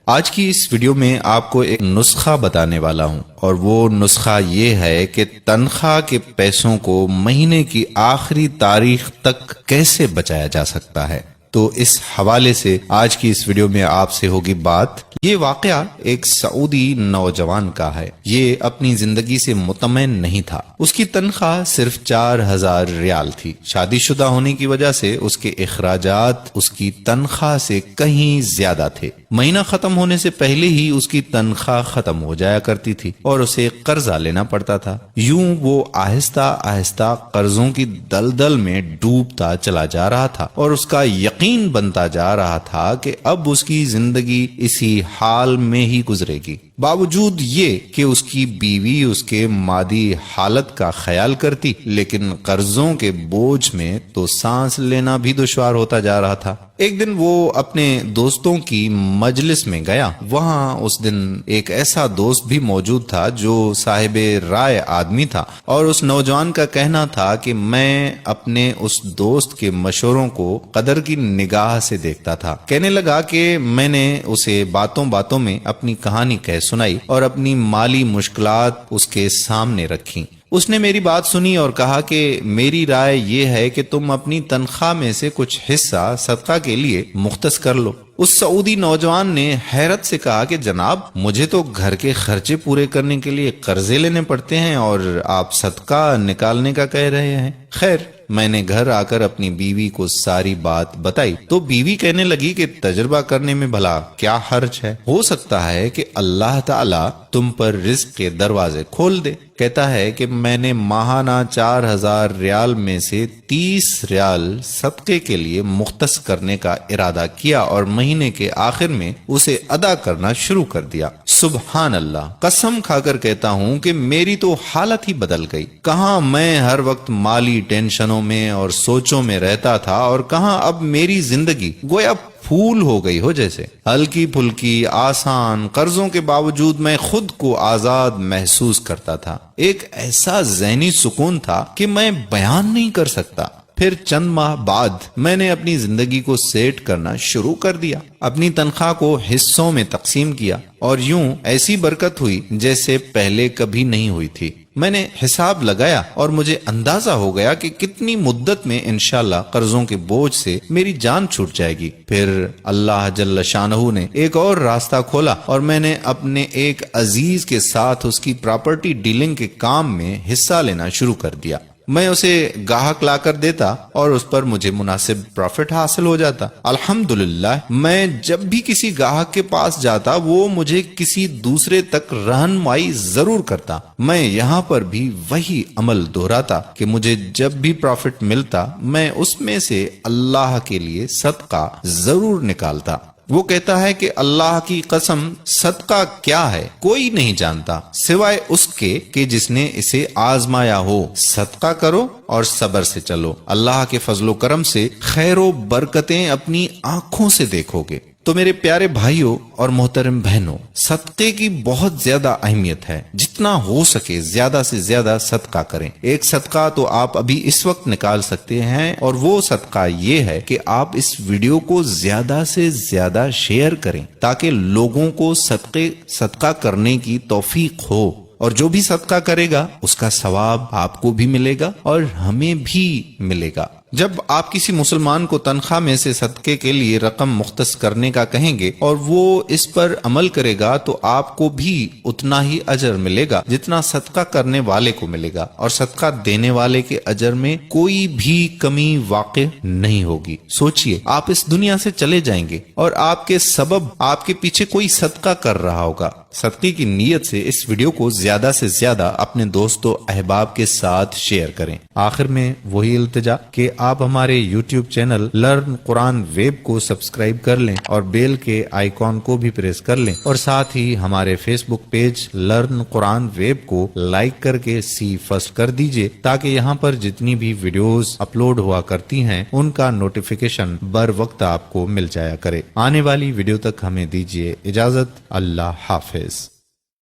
آج کی اس ویڈیو میں آپ کو ایک نسخہ بتانے والا ہوں، اور وہ نسخہ یہ ہے کہ تنخواہ کے پیسوں کو مہینے کی آخری تاریخ تک کیسے بچایا جا سکتا ہے۔ تو اس حوالے سے آج کی اس ویڈیو میں آپ سے ہوگی بات۔ یہ واقعہ ایک سعودی نوجوان کا ہے۔ یہ اپنی زندگی سے مطمئن نہیں تھا۔ اس کی تنخواہ صرف 4000 ریال تھی۔ شادی شدہ ہونے کی وجہ سے اس کے اخراجات اس کی تنخواہ سے کہیں زیادہ تھے۔ مہینہ ختم ہونے سے پہلے ہی اس کی تنخواہ ختم ہو جایا کرتی تھی اور اسے قرضہ لینا پڑتا تھا۔ یوں وہ آہستہ آہستہ قرضوں کی دلدل میں ڈوبتا چلا جا رہا تھا، اور اس کا یقین بنتا جا رہا تھا کہ اب اس کی زندگی اسی حال میں ہی گزرے گی۔ باوجود یہ کہ اس کی بیوی اس کے مادی حالت کا خیال کرتی، لیکن قرضوں کے بوجھ میں تو سانس لینا بھی دشوار ہوتا جا رہا تھا۔ ایک دن وہ اپنے دوستوں کی مجلس میں گیا۔ وہاں اس دن ایک ایسا دوست بھی موجود تھا جو صاحب رائے آدمی تھا، اور اس نوجوان کا کہنا تھا کہ میں اپنے اس دوست کے مشوروں کو قدر کی نگاہ سے دیکھتا تھا۔ کہنے لگا کہ میں نے اسے باتوں باتوں میں اپنی کہانی کہہ سنائی اور اپنی مالی مشکلات اس کے سامنے رکھی۔ اس نے میری بات سنی اور کہا کہ میری رائے یہ ہے کہ تم اپنی تنخواہ میں سے کچھ حصہ صدقہ کے لیے مختص کر لو۔ اس سعودی نوجوان نے حیرت سے کہا کہ جناب، مجھے تو گھر کے خرچے پورے کرنے کے لیے قرضے لینے پڑتے ہیں اور آپ صدقہ نکالنے کا کہہ رہے ہیں۔ خیر، میں نے گھر آ کر اپنی بیوی کو ساری بات بتائی تو بیوی کہنے لگی کہ تجربہ کرنے میں بھلا کیا حرج ہے، ہو سکتا ہے کہ اللہ تعالیٰ تم پر رزق کے دروازے کھول دے۔ کہتا ہے کہ میں نے ماہانہ 4000 ریال میں سے 30 ریال صدقے کے لیے مختص کرنے کا ارادہ کیا اور مہینے کے آخر میں اسے ادا کرنا شروع کر دیا۔ سبحان اللہ، قسم کھا کر کہتا ہوں کہ میری تو حالت ہی بدل گئی۔ کہاں میں ہر وقت مالی ٹینشنوں میں اور سوچوں میں رہتا تھا، اور کہاں اب میری زندگی گویا پھول ہو گئی ہو جیسے، ہلکی پھلکی آسان۔ قرضوں کے باوجود میں خود کو آزاد محسوس کرتا تھا۔ ایک ایسا ذہنی سکون تھا کہ میں بیان نہیں کر سکتا۔ پھر چند ماہ بعد میں نے اپنی زندگی کو سیٹ کرنا شروع کر دیا، اپنی تنخواہ کو حصوں میں تقسیم کیا، اور یوں ایسی برکت ہوئی جیسے پہلے کبھی نہیں ہوئی تھی۔ میں نے حساب لگایا اور مجھے اندازہ ہو گیا کہ کتنی مدت میں انشاءاللہ قرضوں کے بوجھ سے میری جان چھوٹ جائے گی۔ پھر اللہ جل شانہ نے ایک اور راستہ کھولا، اور میں نے اپنے ایک عزیز کے ساتھ اس کی پراپرٹی ڈیلنگ کے کام میں حصہ لینا شروع کر دیا۔ میں اسے گاہک لا کر دیتا اور اس پر مجھے مناسب پروفٹ حاصل ہو جاتا۔ الحمدللہ، میں جب بھی کسی گاہک کے پاس جاتا وہ مجھے کسی دوسرے تک رہنمائی ضرور کرتا۔ میں یہاں پر بھی وہی عمل دہراتا کہ مجھے جب بھی پروفٹ ملتا میں اس میں سے اللہ کے لیے صدقہ ضرور نکالتا۔ وہ کہتا ہے کہ اللہ کی قسم، صدقہ کیا ہے کوئی نہیں جانتا سوائے اس کے کہ جس نے اسے آزمایا ہو۔ صدقہ کرو اور صبر سے چلو، اللہ کے فضل و کرم سے خیر و برکتیں اپنی آنکھوں سے دیکھو گے۔ تو میرے پیارے بھائیوں اور محترم بہنوں، صدقے کی بہت زیادہ اہمیت ہے۔ جتنا ہو سکے زیادہ سے زیادہ صدقہ کریں۔ ایک صدقہ تو آپ ابھی اس وقت نکال سکتے ہیں، اور وہ صدقہ یہ ہے کہ آپ اس ویڈیو کو زیادہ سے زیادہ شیئر کریں تاکہ لوگوں کو صدقہ کرنے کی توفیق ہو، اور جو بھی صدقہ کرے گا اس کا ثواب آپ کو بھی ملے گا اور ہمیں بھی ملے گا۔ جب آپ کسی مسلمان کو تنخواہ میں سے صدقے کے لیے رقم مختص کرنے کا کہیں گے اور وہ اس پر عمل کرے گا تو آپ کو بھی اتنا ہی اجر ملے گا جتنا صدقہ کرنے والے کو ملے گا، اور صدقہ دینے والے کے اجر میں کوئی بھی کمی واقع نہیں ہوگی۔ سوچئے، آپ اس دنیا سے چلے جائیں گے اور آپ کے سبب آپ کے پیچھے کوئی صدقہ کر رہا ہوگا۔ صدقے کی نیت سے اس ویڈیو کو زیادہ سے زیادہ اپنے دوستوں احباب کے ساتھ شیئر کریں۔ آخر میں وہی التجا کہ آپ ہمارے یوٹیوب چینل لرن قرآن ویب کو سبسکرائب کر لیں اور بیل کے آئیکن کو بھی پریس کر لیں، اور ساتھ ہی ہمارے فیس بک پیج لرن قرآن ویب کو لائک کر کے سی فرسٹ کر دیجئے، تاکہ یہاں پر جتنی بھی ویڈیوز اپلوڈ ہوا کرتی ہیں ان کا نوٹیفیکیشن بر وقت آپ کو مل جایا کرے۔ آنے والی ویڈیو تک ہمیں دیجئے اجازت۔ اللہ حافظ۔